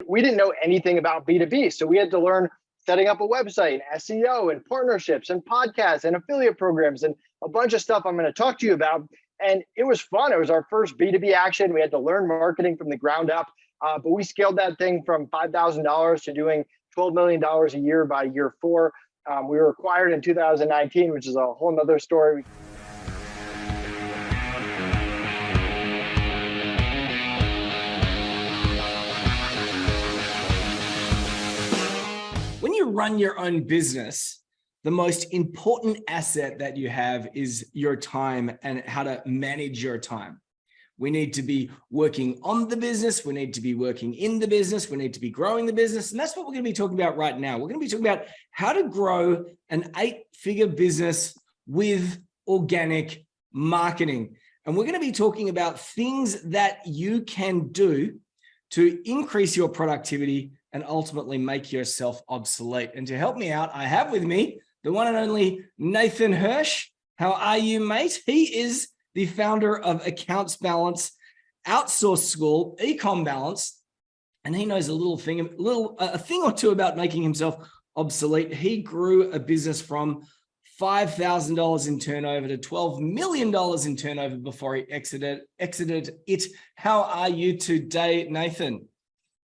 we didn't know anything about B2B. So we had to learn setting up a website, SEO and partnerships and podcasts and affiliate programs and a bunch of stuff I'm going to talk to you about. And it was fun. It was our first B2B action. We had to learn marketing from the ground up, but we scaled that thing from $5,000 to doing $12 million a year by year 4. We were acquired in 2019, which is a whole nother story. When you run your own business, the most important asset that you have is your time and how to manage your time. We need to be working on the business. We need to be working in the business. We need to be growing the business. And that's what we're going to be talking about right now. We're going to be talking about how to grow an 8-figure business with organic marketing. And we're going to be talking about things that you can do to increase your productivity and ultimately make yourself obsolete. And to help me out, I have with me the one and only Nathan Hirsch. How are you, mate? He is the founder of Accounts Balance, Outsource School, Ecom Balance, and he knows a thing or two about making himself obsolete. He grew a business from $5,000 in turnover to $12 million in turnover before he exited it. How are you today, Nathan?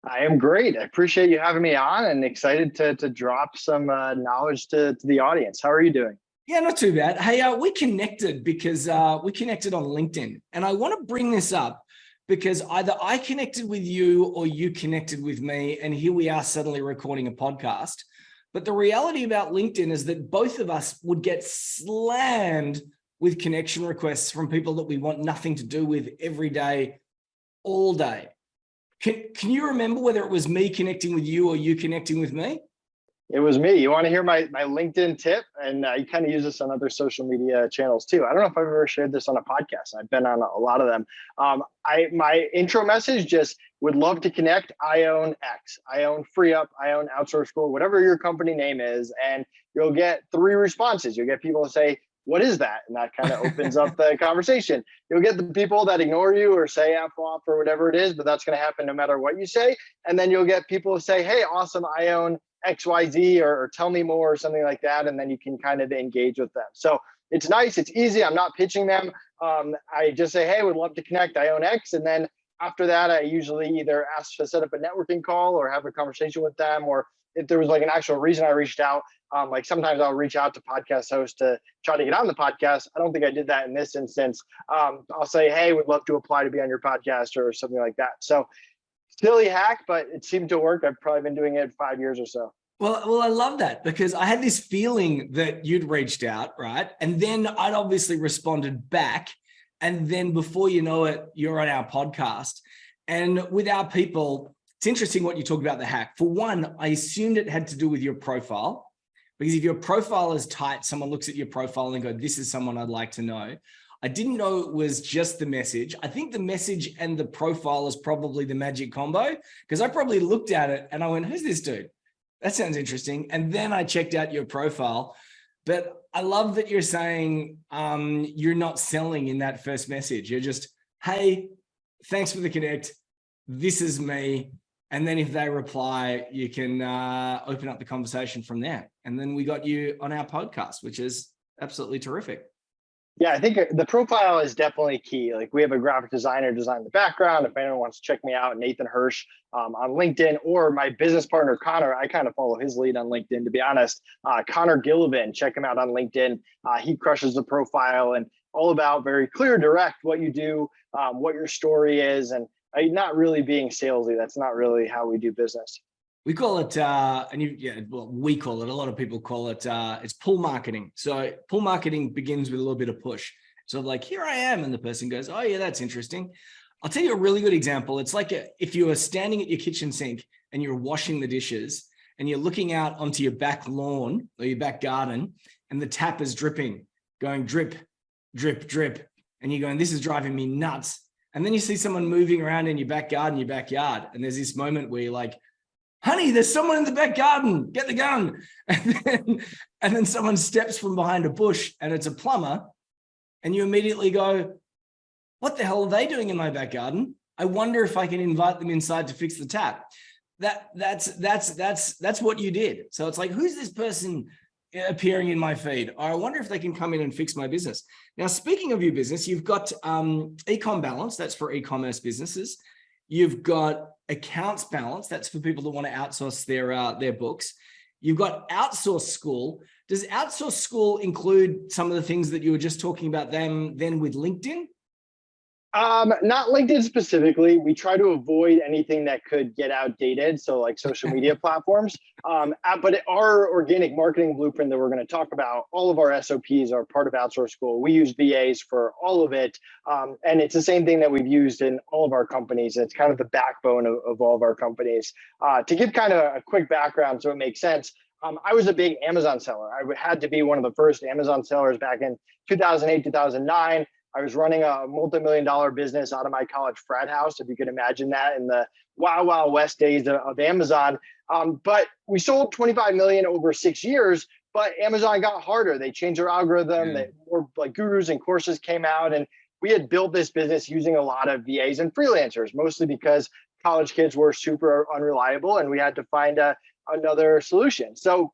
I am great. I appreciate you having me on and excited to drop some knowledge to the audience. How are you doing? Yeah, not too bad. Hey, we connected because we connected on LinkedIn. And I want to bring this up because either I connected with you or you connected with me. And here we are suddenly recording a podcast. But the reality about LinkedIn is that both of us would get slammed with connection requests from people that we want nothing to do with every day, all day. Can you remember whether it was me connecting with you or you connecting with me? It was me. You want to hear my LinkedIn tip? And you kind of use this on other social media channels too. I don't know if I've ever shared this on a podcast. I've been on a lot of them. My intro message just would love to connect. I own X. I own FreeUp. I own Outsource School, whatever your company name is. And you'll get 3 responses. You'll get people to say, what is that? And that kind of opens up the conversation. You'll get the people that ignore you or say F off or whatever it is, but that's going to happen no matter what you say. And then you'll get people to say, hey, awesome, I own XYZ or tell me more or something like that. And then you can kind of engage with them. So it's nice. It's easy. I'm not pitching them. I just say, hey, would love to connect. I own X. And then after that, I usually either ask to set up a networking call or have a conversation with them. Or if there was like an actual reason I reached out, like sometimes I'll reach out to podcast hosts to try to get on the podcast. I don't think I did that in this instance. I'll say, hey, would love to apply to be on your podcast or something like that. So silly hack, but it seemed to work. I've probably been doing it 5 years or so. Well, I love that because I had this feeling that you'd reached out, right? And then I'd obviously responded back. And then before you know it, you're on our podcast. And with our people, it's interesting what you talk about the hack. For one, I assumed it had to do with your profile. Because if your profile is tight, someone looks at your profile and go, this is someone I'd like to know. I didn't know it was just the message. I think the message and the profile is probably the magic combo because I probably looked at it and I went, who's this dude? That sounds interesting. And then I checked out your profile. But I love that you're saying you're not selling in that first message. You're just, hey, thanks for the connect. This is me. And then if they reply, you can open up the conversation from there. And then we got you on our podcast, which is absolutely terrific. Yeah, I think the profile is definitely key. Like we have a graphic designer design the background. If anyone wants to check me out, Nathan Hirsch on LinkedIn, or my business partner, Connor, I kind of follow his lead on LinkedIn, to be honest. Connor Gillivan, check him out on LinkedIn. He crushes the profile and all about very clear, direct what you do, what your story is, and not really being salesy. That's not really how we do business. We call it, we call it, a lot of people call it, it's pull marketing. So pull marketing begins with a little bit of push. So like, here I am. And the person goes, oh yeah, that's interesting. I'll tell you a really good example. It's like if you were standing at your kitchen sink and you're washing the dishes and you're looking out onto your back lawn or your back garden and the tap is dripping, going drip, drip, drip. And you're going, this is driving me nuts. And then you see someone moving around in your back garden, your backyard. And there's this moment where you're like, honey, there's someone in the back garden, get the gun. And then someone steps from behind a bush and it's a plumber. And you immediately go, what the hell are they doing in my back garden? I wonder if I can invite them inside to fix the tap. that's what you did. So it's like, who's this person appearing in my feed? I wonder if they can come in and fix my business. Now, speaking of your business, you've got Ecom Balance, that's for e-commerce businesses. You've got Accounts Balance, that's for people that want to outsource their books. You've got Outsource School. Does Outsource School include some of the things that you were just talking about then with LinkedIn? Not LinkedIn specifically. We try to avoid anything that could get outdated. So like social media platforms. But our organic marketing blueprint that we're going to talk about, all of our SOPs are part of Outsource School. We use VAs for all of it. And it's the same thing that we've used in all of our companies. It's kind of the backbone of all of our companies. To give kind of a quick background so it makes sense, I was a big Amazon seller. I had to be one of the first Amazon sellers back in 2008, 2009. I was running a multi-million-dollar business out of my college frat house, if you could imagine that, in the wild, wild west days of Amazon. But we sold 25 million over 6 years, but Amazon got harder. They changed their algorithm. More like gurus and courses came out, and we had built this business using a lot of VAs and freelancers, mostly because college kids were super unreliable, and we had to find another solution. So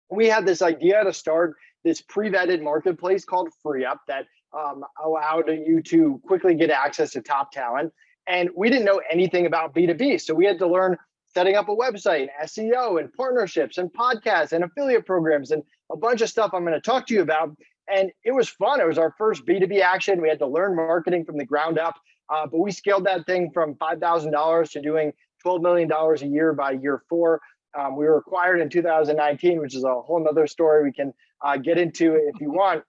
we had this idea to start this pre-vetted marketplace called FreeUp that allowed you to quickly get access to top talent. And we didn't know anything about B2B. So we had to learn setting up a website, SEO, and partnerships, and podcasts, and affiliate programs, and a bunch of stuff I'm going to talk to you about. And it was fun. It was our first B2B action. We had to learn marketing from the ground up. But we scaled that thing from $5,000 to doing $12 million a year by year 4. We were acquired in 2019, which is a whole nother story we can get into if you want.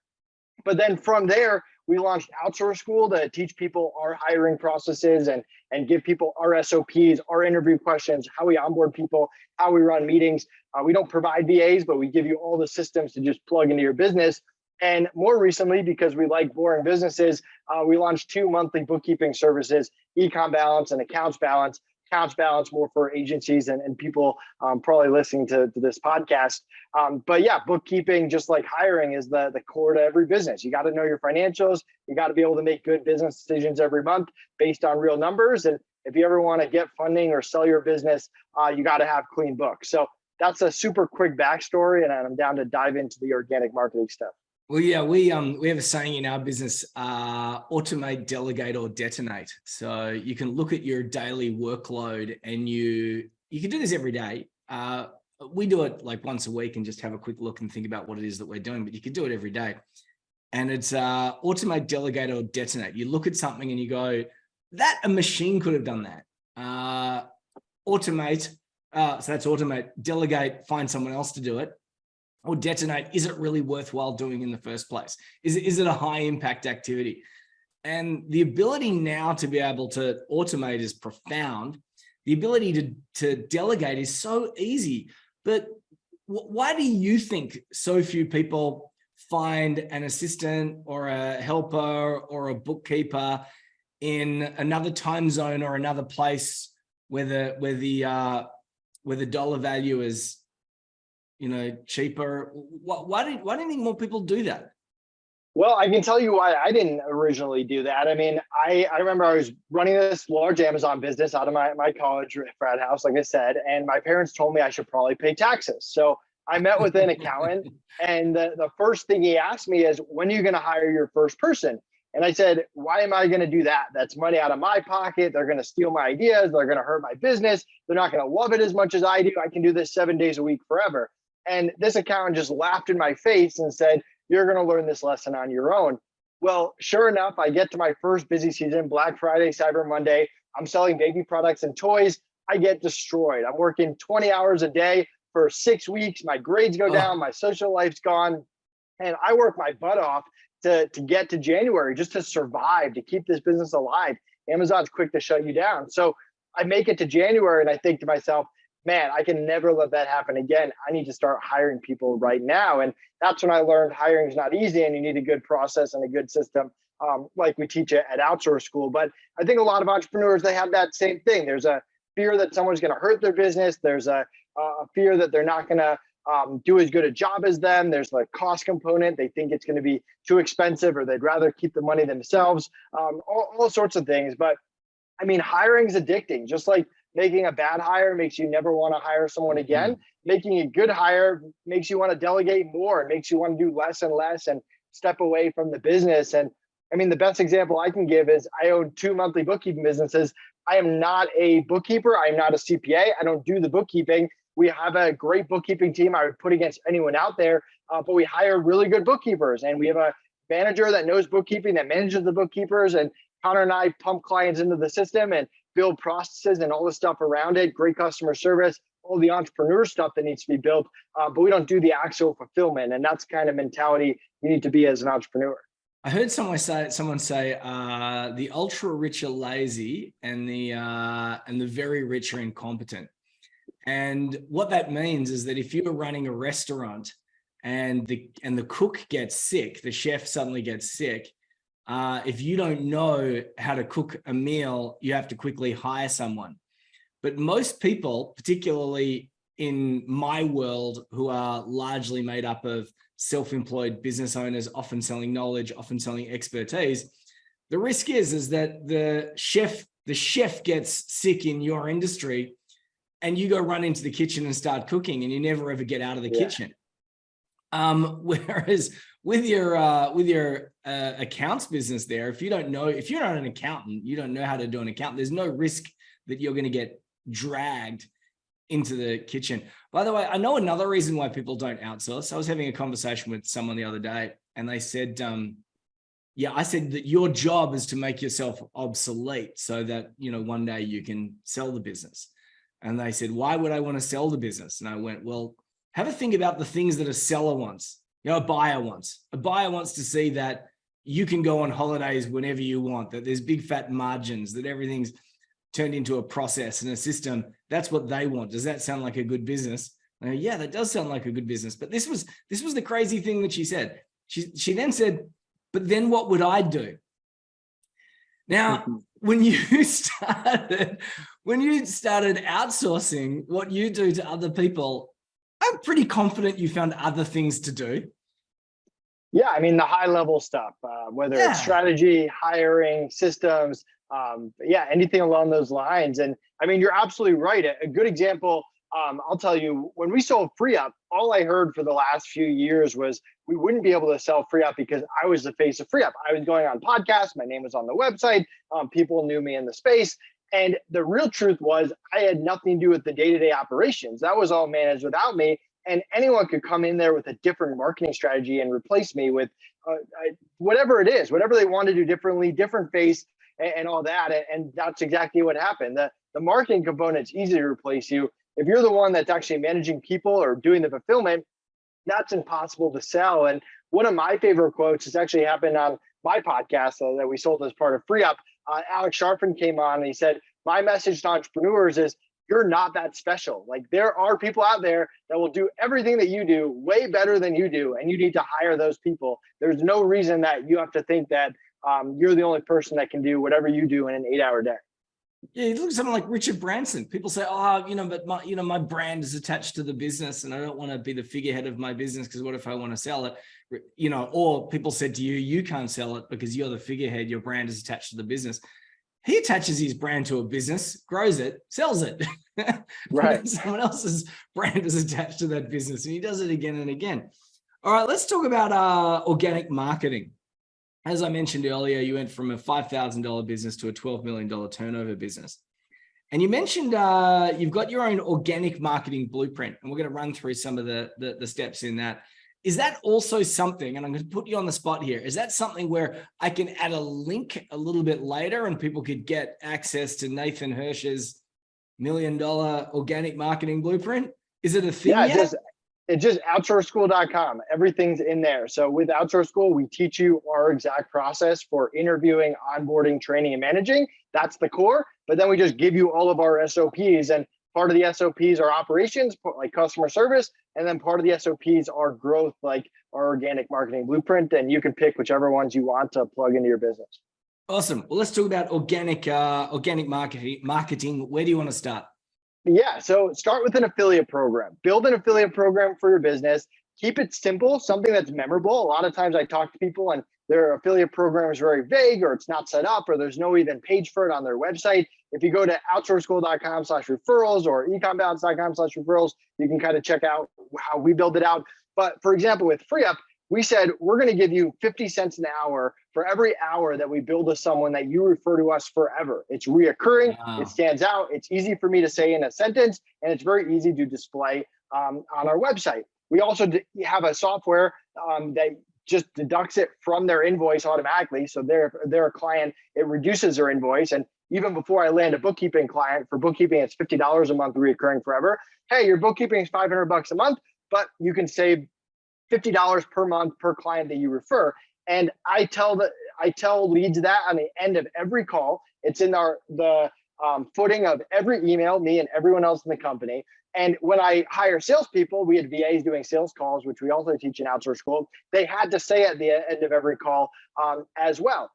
But then from there, we launched Outsource School to teach people our hiring processes and give people our SOPs, our interview questions, how we onboard people, how we run meetings. We don't provide VAs, but we give you all the systems to just plug into your business. And more recently, because we like boring businesses, we launched 2 monthly bookkeeping services, Ecom Balance and Accounts Balance. Accounts Balance more for agencies and people probably listening to this podcast. But yeah, bookkeeping, just like hiring, is the core to every business. You got to know your financials. You got to be able to make good business decisions every month based on real numbers. And if you ever want to get funding or sell your business, you got to have clean books. So that's a super quick backstory, and I'm down to dive into the organic marketing stuff. Well, yeah, we have a saying in our business, automate, delegate, or detonate. So you can look at your daily workload, and you can do this every day. We do it like once a week and just have a quick look and think about what it is that we're doing, but you can do it every day. And it's automate, delegate, or detonate. You look at something and you go, that a machine could have done that. Automate, so that's automate, delegate, find someone else to do it. Or detonate, is it really worthwhile doing in the first place? Is it a high impact activity? And the ability now to be able to automate is profound. The ability to delegate is so easy. But why do you think so few people find an assistant or a helper or a bookkeeper in another time zone or another place where the dollar value is, cheaper? Why do you think more people do that? Well, I can tell you why I didn't originally do that. I mean, I remember I was running this large Amazon business out of my college frat house, like I said, and my parents told me I should probably pay taxes. So I met with an accountant, and the first thing he asked me is, when are you going to hire your first person? And I said, why am I going to do that? That's money out of my pocket. They're going to steal my ideas. They're going to hurt my business. They're not going to love it as much as I do. I can do this 7 days a week forever. And this accountant just laughed in my face and said, you're going to learn this lesson on your own. Well, sure enough, I get to my first busy season, Black Friday, Cyber Monday. I'm selling baby products and toys. I get destroyed. I'm working 20 hours a day for 6 weeks. My grades go down. My social life's gone. And I work my butt off to get to January just to survive, to keep this business alive. Amazon's quick to shut you down. So I make it to January and I think to myself, man, I can never let that happen again. I need to start hiring people right now. And that's when I learned hiring is not easy and you need a good process and a good system, like we teach at Outsource School. But I think a lot of entrepreneurs, they have that same thing. There's a fear that someone's going to hurt their business. There's a fear that they're not going to do as good a job as them. There's the cost component. They think it's going to be too expensive, or they'd rather keep the money themselves, all sorts of things. But I mean, hiring is addicting, just like Making a bad hire makes you never want to hire someone again. Making a good hire makes you want to delegate more. It makes you want to do less and less and step away from the business. And I mean, the best example I can give is I own 2 monthly bookkeeping businesses. I am not a bookkeeper. I am not a CPA. I don't do the bookkeeping. We have a great bookkeeping team I would put against anyone out there, but we hire really good bookkeepers, and we have a manager that knows bookkeeping, that manages the bookkeepers, and Connor and I pump clients into the system and build processes and all the stuff around it, great customer service, all the entrepreneur stuff that needs to be built, but we don't do the actual fulfillment. And that's kind of mentality you need to be as an entrepreneur. I heard someone say the ultra rich are lazy and the very rich are incompetent. And what that means is that if you're running a restaurant and the cook gets sick, the chef suddenly gets sick, if you don't know how to cook a meal, you have to quickly hire someone. But most people, particularly in my world, who are largely made up of self-employed business owners, often selling knowledge, often selling expertise, the risk is that the chef gets sick in your industry, and you go run into the kitchen and start cooking, and you never ever get out of the kitchen. Whereas with your accounts business there, if you're not an accountant, you don't know how to do an account, there's no risk that you're going to get dragged into the kitchen. By the way, I know another reason why people don't outsource. I was having a conversation with someone the other day, and they said, I said that your job is to make yourself obsolete so that, one day you can sell the business. And they said, why would I want to sell the business? And I went, well, have a think about the things that a seller wants, a buyer wants. A buyer wants to see that you can go on holidays whenever you want, that there's big fat margins, that everything's turned into a process and a system. That's what they want. Does that sound like a good business? Yeah, that does sound like a good business. But this was the crazy thing that she said. She then said, but then what would I do? Now, when you started outsourcing what you do to other people, I'm pretty confident you found other things to do. Yeah, I mean, the high level stuff, whether it's strategy, hiring, systems, anything along those lines. And I mean, you're absolutely right. A good example, I'll tell you, when we sold FreeUp, all I heard for the last few years was we wouldn't be able to sell FreeUp because I was the face of FreeUp. I was going on podcasts, my name was on the website, people knew me in the space. And the real truth was I had nothing to do with the day-to-day operations. That was all managed without me. And anyone could come in there with a different marketing strategy and replace me with whatever it is, whatever they want to do differently, different face and all that. And that's exactly what happened. The marketing component's easy to replace you. If you're the one that's actually managing people or doing the fulfillment, that's impossible to sell. And one of my favorite quotes has actually happened on my podcast that we sold as part of FreeUp. Alex Sharpin came on and he said, my message to entrepreneurs is you're not that special. Like there are people out there that will do everything that you do way better than you do. And you need to hire those people. There's no reason that you have to think that you're the only person that can do whatever you do in an 8-hour day. Yeah, you look at someone like Richard Branson. People say, but my brand is attached to the business and I don't want to be the figurehead of my business because what if I want to sell it? Or people said to you, you can't sell it because you're the figurehead, your brand is attached to the business. He attaches his brand to a business, grows it, sells it. Right. Someone else's brand is attached to that business and he does it again and again. All right, let's talk about organic marketing. As I mentioned earlier, you went from a $5,000 business to a $12 million turnover business. And you mentioned you've got your own organic marketing blueprint, and we're going to run through some of the steps in that. Is that also something, and I'm going to put you on the spot here, is that something where I can add a link a little bit later and people could get access to Nathan Hirsch's $1 million organic marketing blueprint? Is it a thing yet? It's just outsourceschool.com. Everything's in there. So with Outsource School, we teach you our exact process for interviewing, onboarding, training, and managing. That's the core. But then we just give you all of our SOPs. And part of the SOPs are operations, like customer service. And then part of the SOPs are growth, like our organic marketing blueprint. And you can pick whichever ones you want to plug into your business. Awesome. Well, let's talk about organic marketing. Where do you want to start? Yeah, so start with an affiliate program. Build an affiliate program for your business. Keep it simple, something that's memorable. A lot of times I talk to people and their affiliate program is very vague, or it's not set up, or there's no even page for it on their website. If you go to outsourceschool.com/referrals or ecombalance.com/referrals, you can kind of check out how we build it out. But for example, with FreeUp, we said, we're going to give you 50 cents an hour for every hour that we build to someone that you refer to us forever. It's reoccurring. Wow. It stands out. It's easy for me to say in a sentence, and it's very easy to display on our website. We also have a software that just deducts it from their invoice automatically. So they're a client, it reduces their invoice. And even before I land a bookkeeping client, for bookkeeping, it's $50 a month, reoccurring forever. Hey, your bookkeeping is $500 a month, but you can save $50 per month per client that you refer. And I tell leads that on the end of every call. It's in the footing of every email, me and everyone else in the company. And when I hire salespeople, we had VAs doing sales calls, which we also teach in Outsource School. They had to say at the end of every call as well.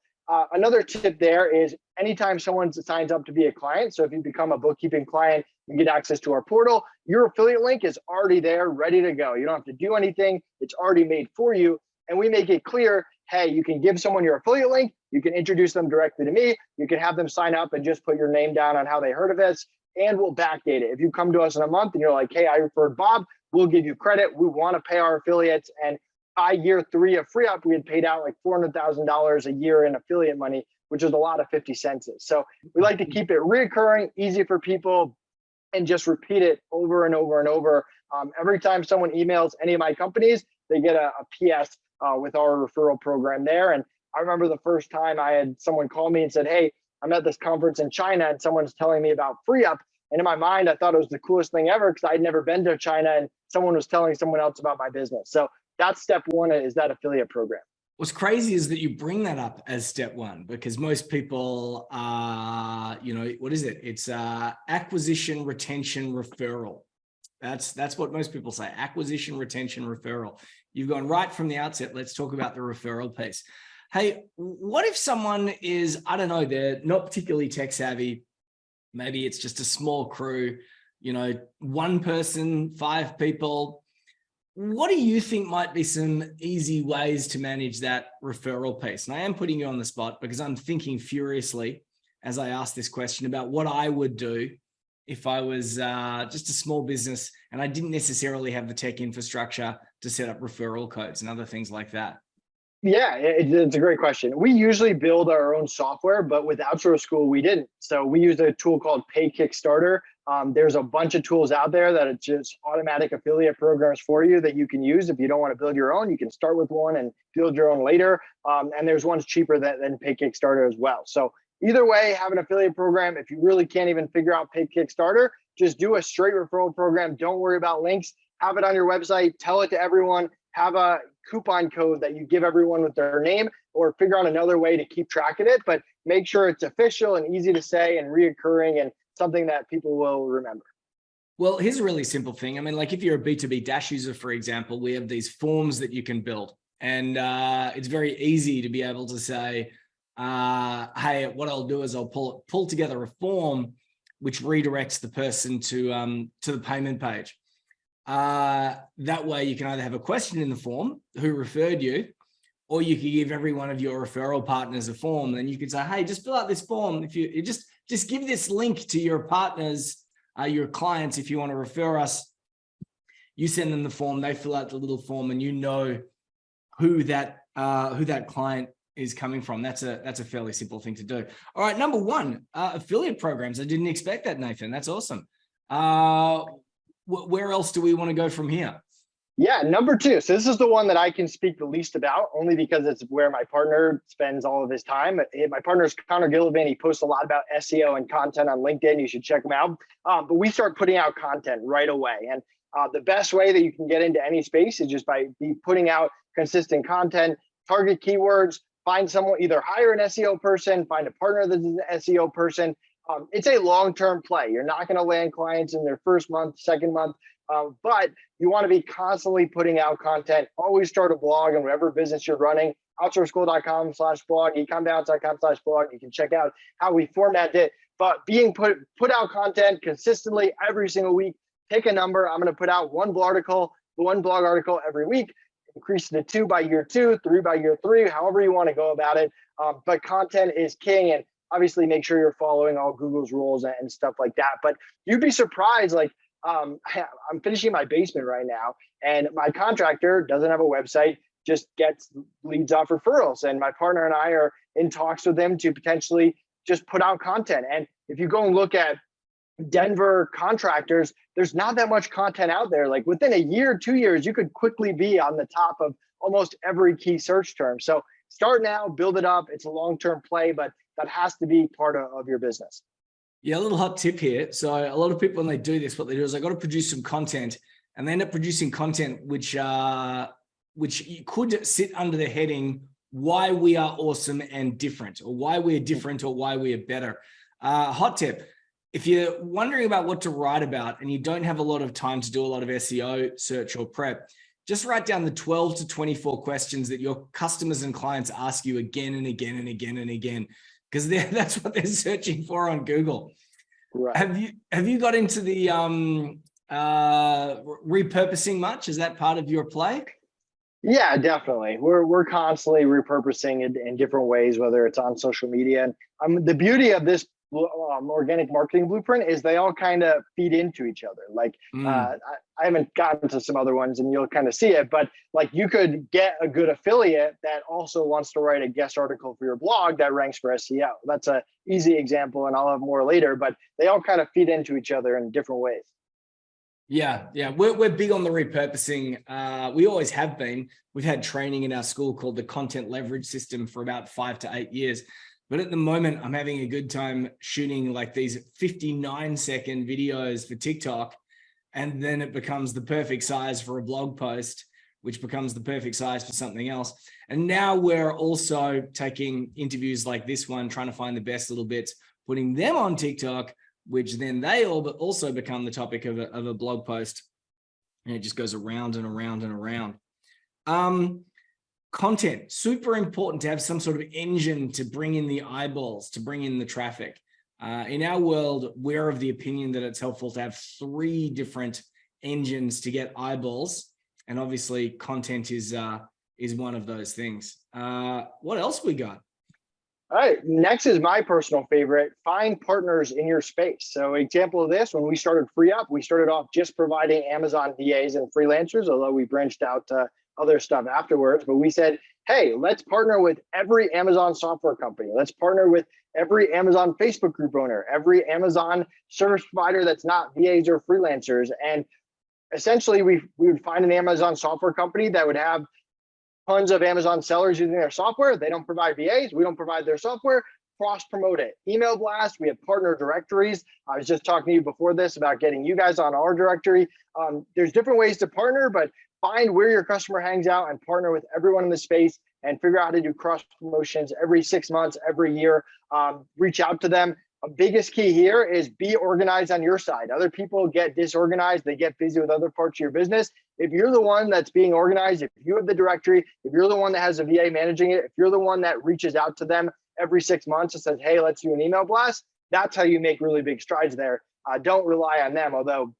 Another tip there is anytime someone signs up to be a client, so if you become a bookkeeping client, you get access to our portal, your affiliate link is already there, ready to go. You don't have to do anything. It's already made for you. And we make it clear, hey, you can give someone your affiliate link. You can introduce them directly to me. You can have them sign up and just put your name down on how they heard of us, and we'll backdate it. If you come to us in a month and you're like, hey, I referred Bob, we'll give you credit. We want to pay our affiliates. And by year 3 of FreeUp, we had paid out like $400,000 a year in affiliate money, which is a lot of 50 cents. So we like to keep it recurring, easy for people, and just repeat it over and over and over. Every time someone emails any of my companies, they get a PS with our referral program there. And I remember the first time I had someone call me and said, hey, I'm at this conference in China and someone's telling me about FreeUp. And in my mind, I thought it was the coolest thing ever because I'd never been to China and someone was telling someone else about my business. So that's step 1, is that affiliate program. What's crazy is that you bring that up as step 1, because most people are, what is it? It's acquisition, retention, referral. That's what most people say: acquisition, retention, referral. You've gone right from the outset. Let's talk about the referral piece. Hey, what if someone is, I don't know, they're not particularly tech savvy. Maybe it's just a small crew, 1 person, 5 people. What do you think might be some easy ways to manage that referral piece? And I am putting you on the spot because I'm thinking furiously as I ask this question about what I would do if I was just a small business and I didn't necessarily have the tech infrastructure to set up referral codes and other things like that. Yeah, it's a great question. We usually build our own software, but with Outsource School, we didn't. So we used a tool called Pay Kickstarter. There's a bunch of tools out there that are just automatic affiliate programs for you that you can use. If you don't want to build your own, you can start with one and build your own later. And there's ones cheaper than Pay Kickstarter as well. So either way, have an affiliate program. If you really can't even figure out Pay Kickstarter, just do a straight referral program. Don't worry about links. Have it on your website. Tell it to everyone. Have a coupon code that you give everyone with their name, or figure out another way to keep track of it, but make sure it's official and easy to say and reoccurring and something that people will remember. Well, here's a really simple thing. I mean, like if you're a B2B Dash user, for example, we have these forms that you can build, and it's very easy to be able to say, hey, what I'll do is I'll pull together a form which redirects the person to the payment page. That way you can either have a question in the form, who referred you, or you can give every one of your referral partners a form. And you can say, hey, just fill out this form. If you just give this link to your partners, your clients, if you want to refer us, you send them the form, they fill out the little form, and you know who that client is coming from. That's a fairly simple thing to do. All right, number 1, affiliate programs. I didn't expect that, Nathan. That's awesome. Where else do we want to go from here? Yeah, number 2. So this is the one that I can speak the least about, only because it's where my partner spends all of his time. My partner is Connor Gillivan. He posts a lot about SEO and content on LinkedIn. You should check him out. But we start putting out content right away. And the best way that you can get into any space is just by putting out consistent content, target keywords, find someone, either hire an SEO person, find a partner that's an SEO person. It's a long-term play. You're not going to land clients in their first month, second month, but you want to be constantly putting out content. Always start a blog in whatever business you're running. Outsourceschool.com/blog, ecombalance.com/blog. You can check out how we format it. But put out content consistently every single week. Take a number. I'm going to put out one blog article every week. increase it to 2 by year 2, 3 by year 3, however you want to go about it. But content is king, and obviously make sure you're following all Google's rules and stuff like that. But you'd be surprised, like I'm finishing my basement right now, and my contractor doesn't have a website, just gets leads off referrals. And my partner and I are in talks with them to potentially just put out content. And if you go and look at Denver contractors, there's not that much content out there. Like within a year, 2 years, you could quickly be on the top of almost every key search term. So start now, build it up. It's a long-term play, but that has to be part of your business. Yeah, a little hot tip here. So a lot of people, when they do this, what they do is they got to produce some content, and they end up producing content which could sit under the heading why we are awesome and different, or why we're different, or why we are better. Hot tip. If you're wondering about what to write about and you don't have a lot of time to do a lot of SEO search or prep, just write down the 12 to 24 questions that your customers and clients ask you again and again and again and again, because that's what they're searching for on Google. Right. Have you got into the repurposing much? Is that part of your play? Yeah, definitely. We're constantly repurposing it in different ways, whether it's on social media. And the beauty of this organic marketing blueprint is they all kind of feed into each other. Like I haven't gotten to some other ones, and you'll kind of see it, but like you could get a good affiliate that also wants to write a guest article for your blog that ranks for SEO. That's an easy example, and I'll have more later, but they all kind of feed into each other in different ways. Yeah. We're big on the repurposing. We always have been. We've had training in our school called the Content Leverage System for about 5 to 8 years. But at the moment, I'm having a good time shooting like these 59-second videos for TikTok. And then it becomes the perfect size for a blog post, which becomes the perfect size for something else. And now we're also taking interviews like this one, trying to find the best little bits, putting them on TikTok, which then they also become the topic of a blog post. And it just goes around and around and around. Content, super important to have some sort of engine to bring in the eyeballs, to bring in the traffic. In our world, we're of the opinion that it's helpful to have 3 different engines to get eyeballs. And obviously content is one of those things. What else we got? All right, next is my personal favorite, find partners in your space. So example of this, when we started FreeUp, we started off just providing Amazon VAs and freelancers, although we branched out to other stuff afterwards. But we said, hey, let's partner with every Amazon software company. Let's partner with every Amazon Facebook group owner, every Amazon service provider that's not VAs or freelancers. And essentially we would find an Amazon software company that would have tons of Amazon sellers using their software. They don't provide VAs. We don't provide their software. Cross promote it. Email blast. We have partner directories. I was just talking to you before this about getting you guys on our directory. There's different ways to partner, but find where your customer hangs out and partner with everyone in the space and figure out how to do cross promotions every 6 months, every year. Reach out to them. A biggest key here is be organized on your side. Other people get disorganized. They get busy with other parts of your business. If you're the one that's being organized, if you have the directory, if you're the one that has a VA managing it, if you're the one that reaches out to them every 6 months and says, hey, let's do an email blast, that's how you make really big strides there. Don't rely on them, although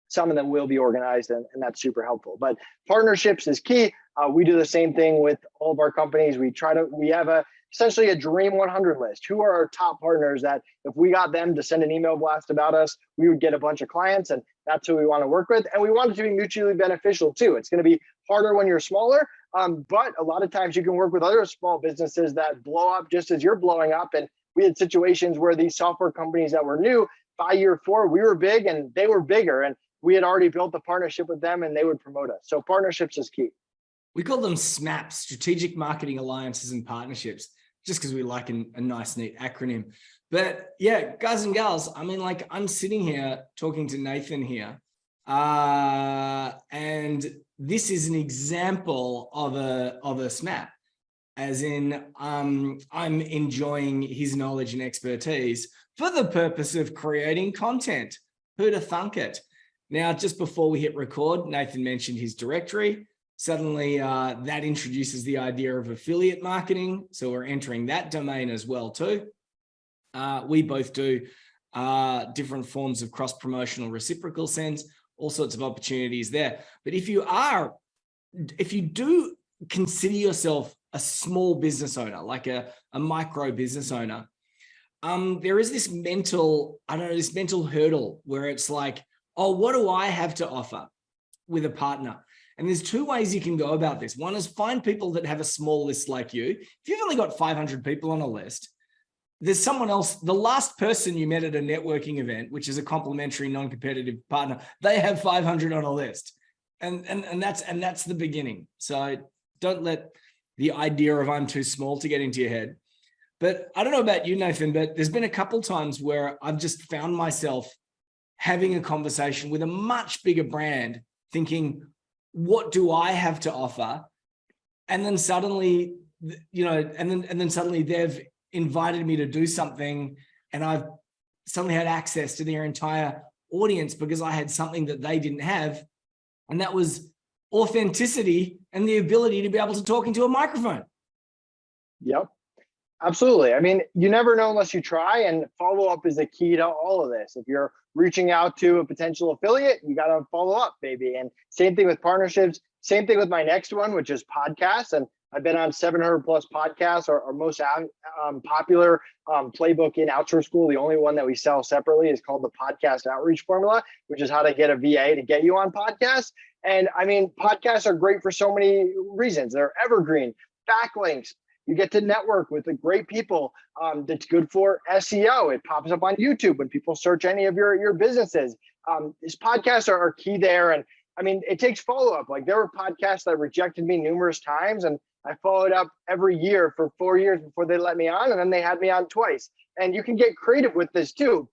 some of them will be organized, and that's super helpful. But partnerships is key. We do the same thing with all of our companies. We have essentially a dream 100 list. Who are our top partners that if we got them to send an email blast about us, we would get a bunch of clients, and that's who we want to work with. And we want it to be mutually beneficial too. It's going to be harder when you're smaller, but a lot of times you can work with other small businesses that blow up just as you're blowing up. And we had situations where these software companies that were new, by year 4, we were big and they were bigger, and we had already built a partnership with them and they would promote us. So partnerships is key. We call them SMAPs, Strategic Marketing Alliances and Partnerships, just because we like a nice, neat acronym. But yeah, guys and gals, I mean, like I'm sitting here talking to Nathan here, and this is an example of a SMAP, as in I'm enjoying his knowledge and expertise for the purpose of creating content. Who'd have thunk it? Now, just before we hit record, Nathan mentioned his directory. Suddenly, that introduces the idea of affiliate marketing. So we're entering that domain as well too. We both do different forms of cross-promotional reciprocal sends, all sorts of opportunities there. But if you are if you do consider yourself a small business owner, like a micro business owner, there is this mental, this mental hurdle where it's like, oh, what do I have to offer with a partner? And there's two ways you can go about this. One is find people that have a small list like you. If you've only got 500 people on a list, there's someone else, the last person you met at a networking event, which is a complimentary, non-competitive partner, they have 500 on a list. And that's the beginning. So don't let the idea of I'm too small to get into your head. But I don't know about you, Nathan, but there's been a couple times where I've just found myself having a conversation with a much bigger brand, thinking, what do I have to offer? And then suddenly, and then suddenly they've invited me to do something, and I've suddenly had access to their entire audience because I had something that they didn't have. And that was authenticity and the ability to be able to talk into a microphone. Yep. Absolutely. I mean, you never know unless you try, and follow-up is the key to all of this. If you're reaching out to a potential affiliate, you got to follow up, baby. And same thing with partnerships, same thing with my next one, which is podcasts. And I've been on 700 plus podcasts, our most popular playbook in Outsource School. The only one that we sell separately is called the Podcast Outreach Formula, which is how to get a VA to get you on podcasts. And I mean, podcasts are great for so many reasons. They're evergreen, backlinks. You get to network with the great people. That's good for SEO. It pops up on YouTube when people search any of your businesses. These podcasts are key there. And I mean, it takes follow-up. Like, there were podcasts that rejected me numerous times, and I followed up every year for 4 years before they let me on, and then they had me on twice. And you can get creative with this too.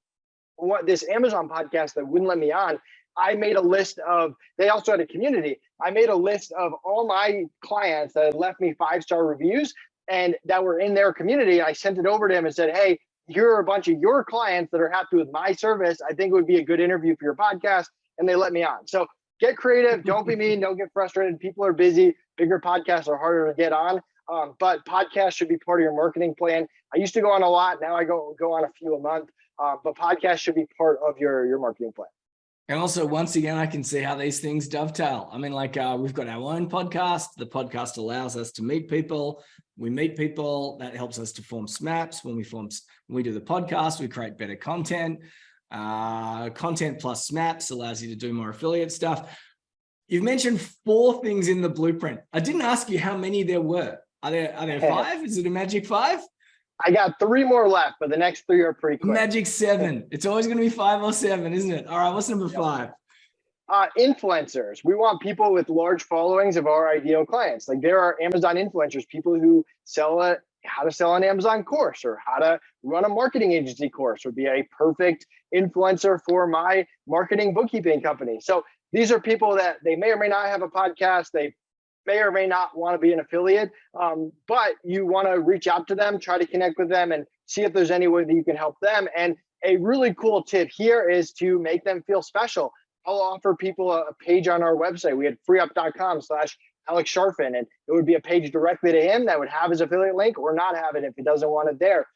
This Amazon podcast that wouldn't let me on, I made a list of, they also had a community. I made a list of all my clients that had left me 5-star reviews and that were in their community. I sent it over to him and said, hey, here are a bunch of your clients that are happy with my service. I think it would be a good interview for your podcast. And they let me on. So get creative. Don't be mean. Don't get frustrated. People are busy. Bigger podcasts are harder to get on. But podcasts should be part of your marketing plan. I used to go on a lot. Now I go on a few a month. But podcasts should be part of your marketing plan. And also, once again, I can see how these things dovetail. I mean, like, we've got our own podcast. The podcast allows us to meet people. We meet people. That helps us to form SMAPs. When we do the podcast, we create better content. Content plus SMAPs allows you to do more affiliate stuff. You've mentioned 4 things in the blueprint. I didn't ask you how many there were. Are there 5? Is it a magic 5? I got 3 more left, but the next 3 are pretty quick. Magic 7. It's always going to be 5 or 7, isn't it? All right, what's number 5? Influencers. We want people with large followings of our ideal clients. Like, there are Amazon influencers, people who sell how to sell an Amazon course or how to run a marketing agency course would be a perfect influencer for my marketing bookkeeping company. So these are people that they may or may not have a podcast. They may or may not want to be an affiliate, but you want to reach out to them, try to connect with them, and see if there's any way that you can help them. And a really cool tip here is to make them feel special. I'll offer people a page on our website. We had freeup.com/Alex Sharfin, and it would be a page directly to him that would have his affiliate link or not have it if he doesn't want it there.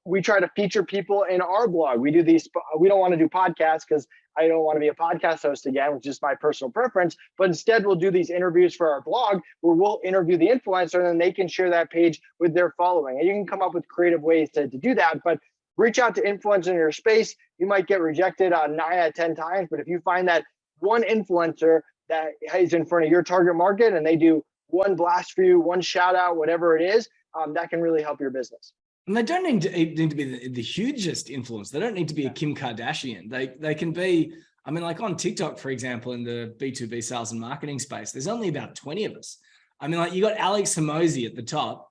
We try to feature people in our blog. We do these. We don't want to do podcasts because I don't want to be a podcast host again, which is my personal preference. But instead, we'll do these interviews for our blog where we'll interview the influencer and then they can share that page with their following. And you can come up with creative ways to do that. But reach out to influencers in your space. You might get rejected 9 out of 10 times. But if you find that one influencer that is in front of your target market and they do one blast for you, one shout out, whatever it is, that can really help your business. And they don't need to be the hugest influence. They don't need to be a Kim Kardashian. They can be, I mean, like on TikTok, for example, in the B2B sales and marketing space, there's only about 20 of us. I mean, like, you got Alex Hormozi at the top,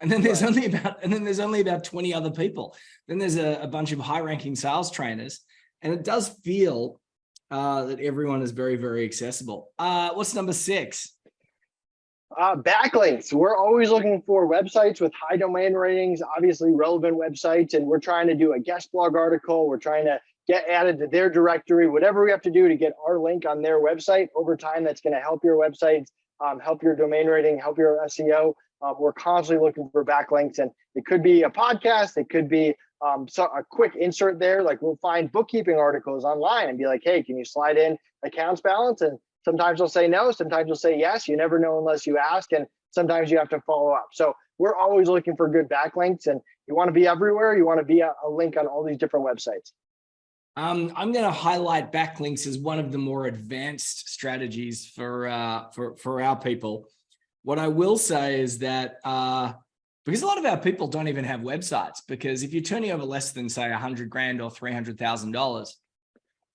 and then there's only about 20 other people. Then there's a bunch of high-ranking sales trainers, and it does feel that everyone is very, very accessible. What's number 6? Backlinks. We're always looking for websites with high domain ratings, obviously relevant websites, and we're trying to do a guest blog article. We're trying to get added to their directory, whatever we have to do to get our link on their website over time. That's going to help your websites, help your domain rating, help your SEO. We're constantly looking for backlinks, and it could be a podcast. It could be a quick insert there. Like, we'll find bookkeeping articles online and be like, hey, can you slide in accounts balance? And Sometimes they'll say no, sometimes they'll say yes. You never know unless you ask, and sometimes you have to follow up. So we're always looking for good backlinks, and you want to be everywhere. You want to be a link on all these different websites. I'm going to highlight backlinks as one of the more advanced strategies for our people. What I will say is that because a lot of our people don't even have websites, because if you're turning over less than say $100,000 or $300,000,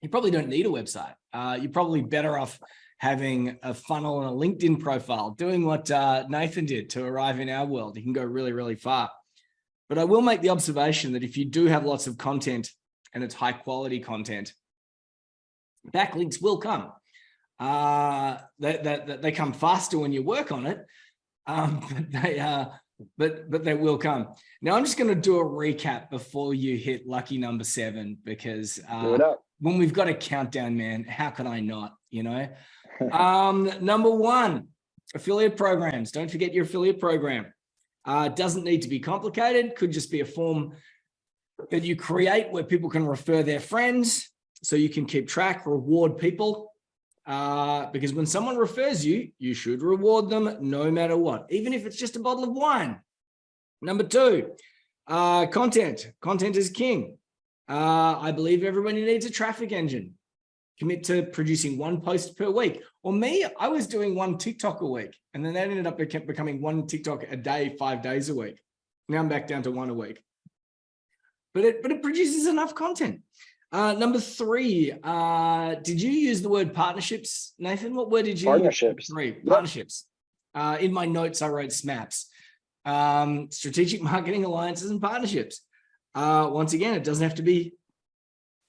you probably don't need a website. You're probably better off having a funnel and a LinkedIn profile, doing what Nathan did to arrive in our world. You can go really, really far. But I will make the observation that if you do have lots of content and it's high quality content, backlinks will come. They come faster when you work on it, but they will come. Now I'm just going to do a recap before you hit lucky number 7, because when we've got a countdown, man, how could I not? You know, number 1, affiliate programs. Don't forget your affiliate program. Doesn't need to be complicated. Could just be a form that you create where people can refer their friends, so you can keep track, reward people. Because when someone refers you, you should reward them no matter what, even if it's just a bottle of wine. Number 2, content. Content is king. I believe everybody needs a traffic engine. Commit to producing 1 post per week. Or me, I was doing 1 TikTok a week, and then that ended up becoming 1 TikTok a day, 5 days a week. Now I'm back down to 1 a week. But it produces enough content. Number 3, did you use the word partnerships, Nathan? What word did you Partnerships. use? 3, partnerships. In my notes, I wrote SMAPs. Strategic marketing alliances and partnerships. Once again, it doesn't have to be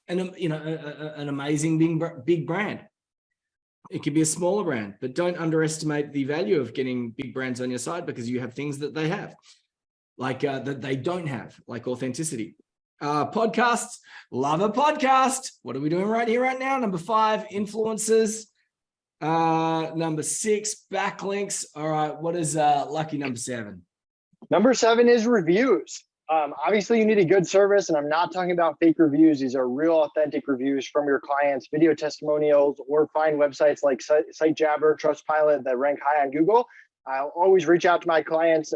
an amazing big brand. It could be a smaller brand, but don't underestimate the value of getting big brands on your side, because you have things that they have, like that they don't have, like authenticity. Podcasts, love a podcast. What are we doing right here, right now? Number 5, influencers. Number 6, backlinks. All right, what is lucky number 7? Number 7 is reviews. Obviously, you need a good service, and I'm not talking about fake reviews. These are real, authentic reviews from your clients, video testimonials, or find websites like SiteJabber, Trustpilot that rank high on Google. I'll always reach out to my clients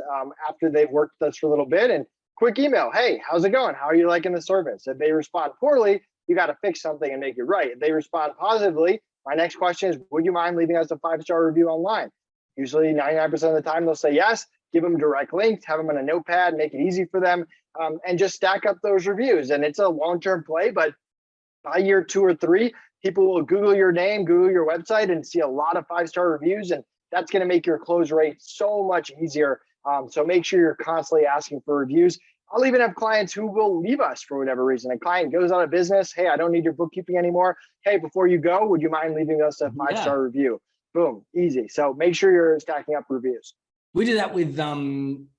after they've worked with us for a little bit, and quick email. Hey, how's it going? How are you liking the service? If they respond poorly, you got to fix something and make it right. If they respond positively, my next question is, would you mind leaving us a 5-star review online? Usually 99% of the time, they'll say yes. Give them direct links, have them on a notepad, make it easy for them, and just stack up those reviews. And it's a long-term play, but by year 2 or 3, people will Google your name, Google your website, and see a lot of 5-star reviews. And that's going to make your close rate so much easier. So make sure you're constantly asking for reviews. I'll even have clients who will leave us for whatever reason. A client goes out of business. Hey, I don't need your bookkeeping anymore. Hey, before you go, would you mind leaving us a 5-star review? Boom, easy. So make sure you're stacking up reviews. We do that with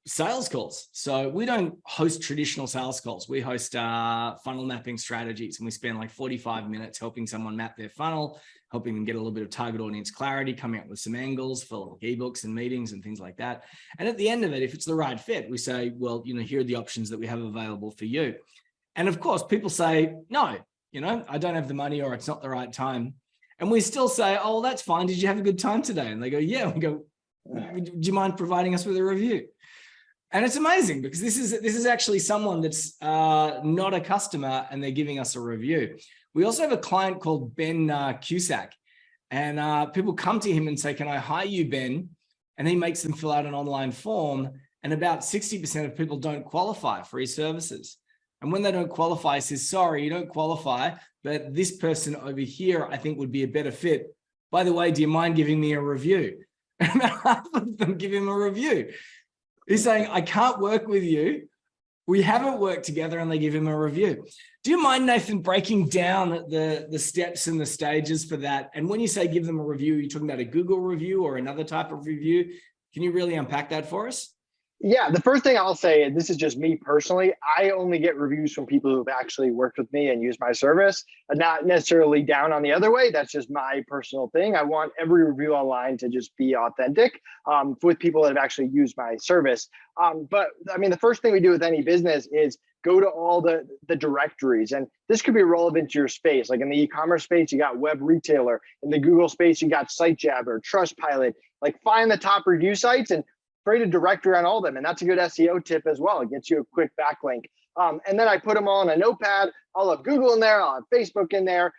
sales calls. So we don't host traditional sales calls. We host funnel mapping strategies, and we spend like 45 minutes helping someone map their funnel, helping them get a little bit of target audience clarity, coming up with some angles for ebooks and meetings and things like that. And at the end of it, if it's the right fit, we say, well, here are the options that we have available for you. And of course, people say, no, I don't have the money, or it's not the right time. And we still say, oh, well, that's fine. Did you have a good time today? And they go, yeah. We go, do you mind providing us with a review? And it's amazing, because this is actually someone that's not a customer, and they're giving us a review. We also have a client called Ben Cusack, and people come to him and say, can I hire you, Ben? And he makes them fill out an online form, and about 60% of people don't qualify for his services. And when they don't qualify, he says, sorry, you don't qualify, but this person over here, I think would be a better fit. By the way, do you mind giving me a review? And half of them give him a review. He's saying, I can't work with you. We haven't worked together, and they give him a review. Do you mind, Nathan, breaking down the steps and the stages for that? And when you say give them a review, you're talking about a Google review or another type of review. Can you really unpack that for us? Yeah, the first thing I'll say, and this is just me personally, I only get reviews from people who've actually worked with me and used my service, and not necessarily down on the other way. That's just my personal thing. I want every review online to just be authentic with people that have actually used my service. But I mean, the first thing we do with any business is go to all the directories. And this could be relevant to your space. Like in the e-commerce space, you got Web Retailer. In the Google space, you got SiteJabber, Trustpilot. Like find the top review sites and create a directory on all of them. And that's a good SEO tip as well. It gets you a quick backlink. And then I put them all on a notepad. I'll have Google in there. I'll have Facebook in there.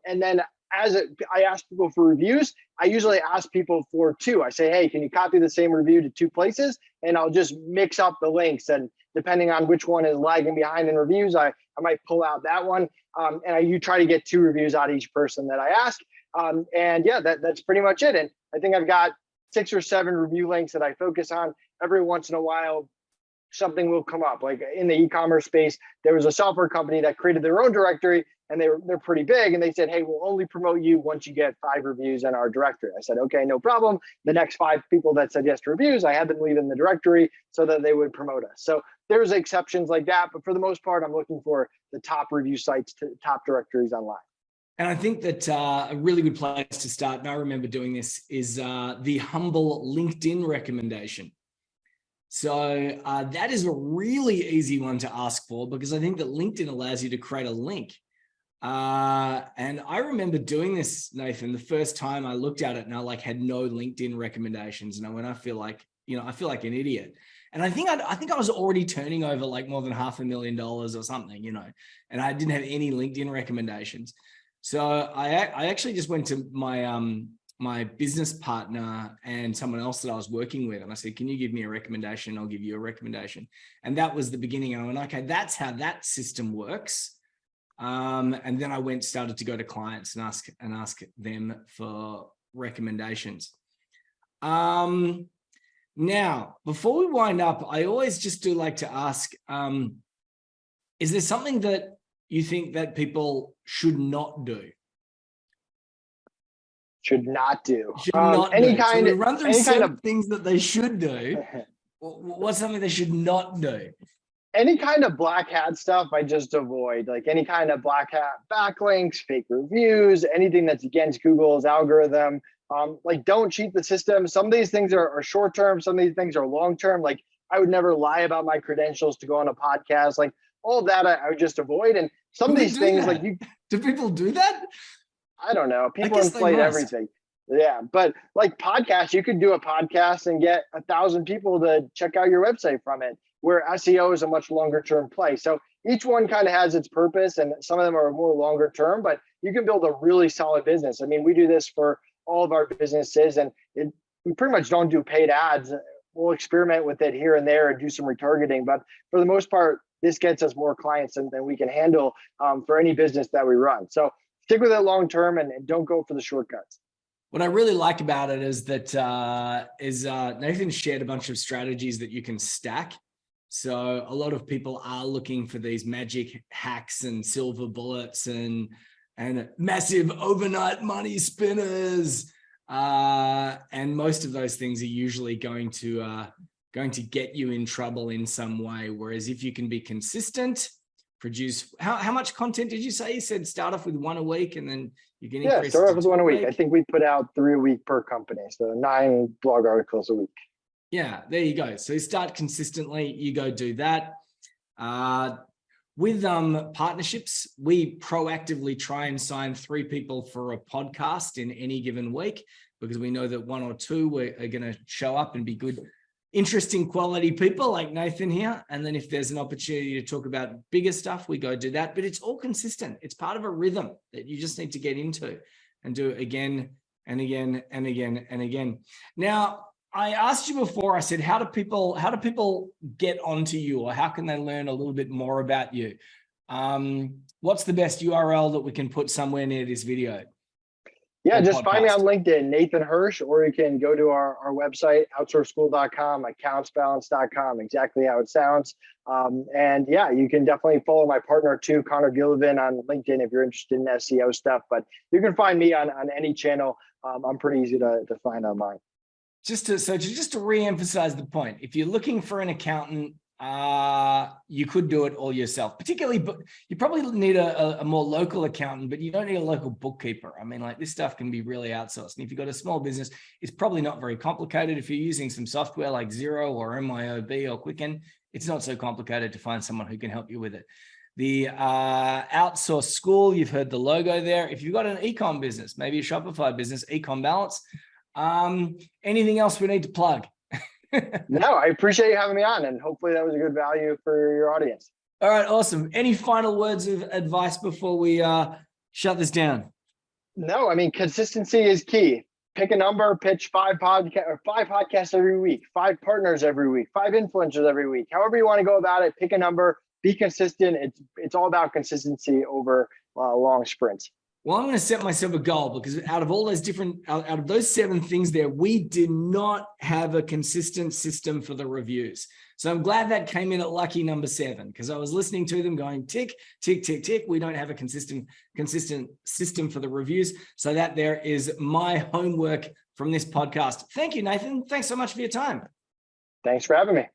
And then I ask people for reviews, I usually ask people for 2. I say, hey, can you copy the same review to 2 places? And I'll just mix up the links. And depending on which one is lagging behind in reviews, I might pull out that one. And you try to get 2 reviews out of each person that I ask. And yeah, that's pretty much it. And I think I've got 6 or 7 review links that I focus on. Every once in a while, something will come up. Like in the e-commerce space, there was a software company that created their own directory, and they're pretty big. And they said, hey, we'll only promote you once you get 5 reviews in our directory. I said, okay, no problem. The next 5 people that said yes to reviews, I had them leave in the directory so that they would promote us. So there's exceptions like that. But for the most part, I'm looking for the top review sites to top directories online. And I think that a really good place to start, and I remember doing this, is the humble LinkedIn recommendation. So that is a really easy one to ask for, because I think that LinkedIn allows you to create a link. And I remember doing this, Nathan, the first time I looked at it, and I had no LinkedIn recommendations. And I feel like an idiot. And I think I was already turning over like more than $500,000 or something, and I didn't have any LinkedIn recommendations. So I actually just went to my business partner and someone else that I was working with, and I said, can you give me a recommendation? I'll give you a recommendation. And that was the beginning. And I went, okay, that's how that system works. And then I started to go to clients and ask them for recommendations. Now, before we wind up, I always just do like to ask, is there something that you think that people should not do? Should not do. Should not do. So we run through any kind of things that they should do. What's something they should not do? Any kind of black hat stuff, I just avoid. Like any kind of black hat backlinks, fake reviews, anything that's against Google's algorithm. Like don't cheat the system. Some of these things are short term. Some of these things are long term. Like I would never lie about my credentials to go on a podcast. Like all of that, I would just avoid. And some of these things, like do people do that? I don't know. People inflate everything. Yeah, but like podcasts, you could do a podcast and get 1,000 people to check out your website from it, where SEO is a much longer term play. So each one kind of has its purpose, and some of them are more longer term, but you can build a really solid business. I mean, we do this for all of our businesses, and we pretty much don't do paid ads. We'll experiment with it here and there and do some retargeting, but for the most part, this gets us more clients than we can handle for any business that we run. So stick with it long term and don't go for the shortcuts. What I really like about it is that Nathan shared a bunch of strategies that you can stack. So a lot of people are looking for these magic hacks and silver bullets and massive overnight money spinners. And most of those things are usually going to get you in trouble in some way. Whereas if you can be consistent, produce, how much content did you say? You said start off with 1 a week and then you can increase. Start off with 1 a week. I think we put out 3 a week per company. So 9 blog articles a week. Yeah, there you go. So you start consistently, you go do that. With partnerships, we proactively try and sign 3 people for a podcast in any given week, because we know that 1 or 2 are going to show up and be good, interesting quality people like Nathan here. And then if there's an opportunity to talk about bigger stuff, we go do that. But it's all consistent. It's part of a rhythm that you just need to get into and do again and again and again and again. Now, I asked you before, I said, how do people get onto you, or how can they learn a little bit more about you? What's the best URL that we can put somewhere near this video? Yeah, just find me on LinkedIn, Nathan Hirsch, or you can go to our website, outsourceschool.com, accountsbalance.com, exactly how it sounds. And yeah, you can definitely follow my partner too, Connor Gillivan, on LinkedIn if you're interested in SEO stuff. But you can find me on any channel. I'm pretty easy to find online. Just to re-emphasize the point, if you're looking for an accountant, you could do it all yourself, particularly, but you probably need a more local accountant, but you don't need a local bookkeeper. I mean, like this stuff can be really outsourced. And if you've got a small business, it's probably not very complicated. If you're using some software like Xero or MYOB or Quicken, It's not so complicated to find someone who can help you with it. The outsource school, you've heard the logo there. If you've got an e-com business, maybe a Shopify business, e-com balance. Anything else we need to plug? No, I appreciate you having me on, and hopefully that was a good value for your audience. All right, awesome. Any final words of advice before we shut this down? No, I mean, consistency is key. Pick a number, pitch 5 podcasts every week, 5 partners every week, 5 influencers every week. However you want to go about it, pick a number, be consistent. It's all about consistency over long sprints. Well, I'm going to set myself a goal, because out of all those out of those 7 things there, we did not have a consistent system for the reviews. So I'm glad that came in at lucky number 7, because I was listening to them going tick, tick, tick, tick. We don't have a consistent system for the reviews. So that there is my homework from this podcast. Thank you, Nathan. Thanks so much for your time. Thanks for having me.